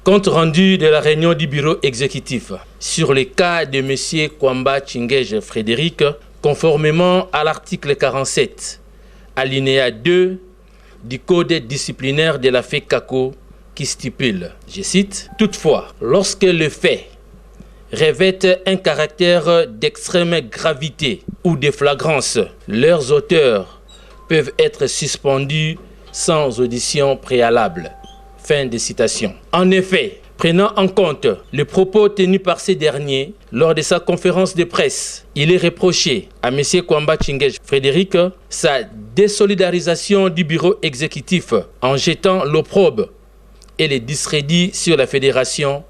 Compte rendu de la réunion du bureau exécutif sur le cas de M. Kwamba Tchinguege Frédéric, conformément à l'article 47, alinéa 2 du code disciplinaire de la FECACO qui stipule, je cite, « Toutefois, lorsque le fait revêt un caractère d'extrême gravité ou de flagrance, leurs auteurs peuvent être suspendus sans audition préalable. » Fin de citation. En effet, prenant en compte les propos tenus par ces derniers lors de sa conférence de presse, il est reproché à M. Kwamba Tchinguege Frédéric sa désolidarisation du bureau exécutif en jetant l'opprobre et les discrédits sur la fédération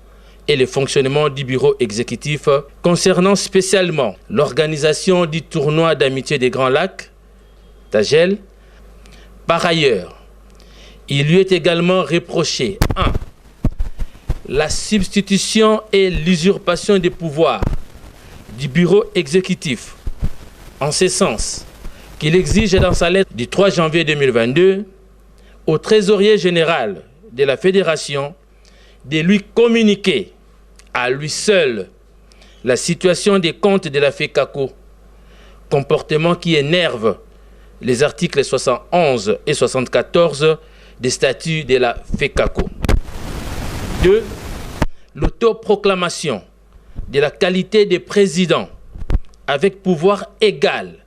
et le fonctionnement du bureau exécutif concernant spécialement l'organisation du tournoi d'amitié des Grands Lacs, Tagel. Par ailleurs, il lui est également reproché 1. La substitution et l'usurpation des pouvoirs du bureau exécutif, en ce sens qu'il exige dans sa lettre du 3 janvier 2022 au trésorier général de la fédération de lui communiquer à lui seul la situation des comptes de la FECACO, comportement qui énerve les articles 71 et 74 des statuts de la FECACO. 2. L'autoproclamation de la qualité de président avec pouvoir égal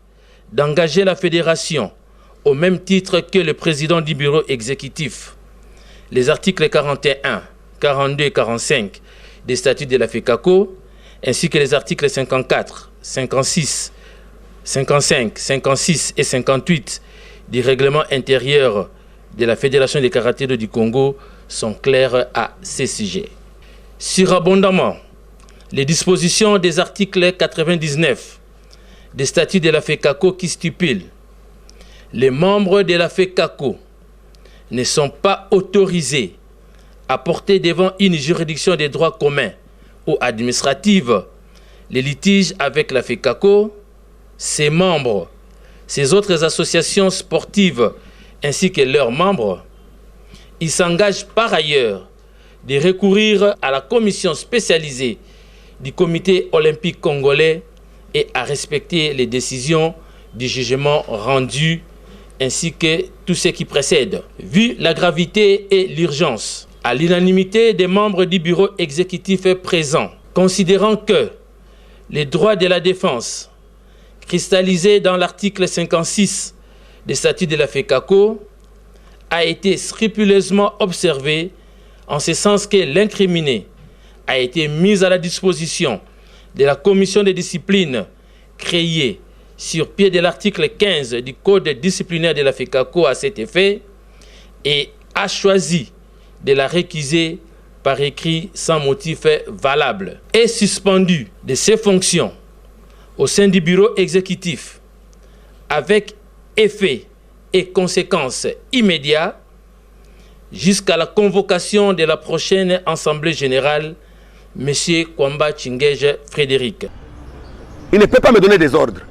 d'engager la fédération au même titre que le président du bureau exécutif. Les articles 41, 42 et 45 des statuts de la FECACO, ainsi que les articles 54, 56, 55, 56 et 58 du règlement intérieur de la Fédération des karatés du Congo sont clairs à ces sujets. Surabondamment, les dispositions des articles 99 des statuts de la FECACO qui stipulent les membres de la FECACO ne sont pas autorisés à porter devant une juridiction des droits communs ou administrative les litiges avec la FECACO, ses membres, ses autres associations sportives ainsi que leurs membres. Ils s'engagent par ailleurs de recourir à la commission spécialisée du comité olympique congolais et à respecter les décisions du jugement rendu ainsi que tout ce qui précède. Vu la gravité et l'urgence, à l'unanimité des membres du bureau exécutif présents, considérant que les droits de la défense, cristallisés dans l'article 56 des statuts de la FECACO, a été scrupuleusement observé en ce sens que l'incriminé a été mis à la disposition de la commission de discipline créée sur pied de l'article 15 du code disciplinaire de la FECACO à cet effet et a choisi de la récuser par écrit sans motif valable et suspendu de ses fonctions au sein du bureau exécutif avec effet et conséquences immédiates jusqu'à la convocation de la prochaine Assemblée générale, M. Kwamba Tchinguege Frédéric. Il ne peut pas me donner des ordres.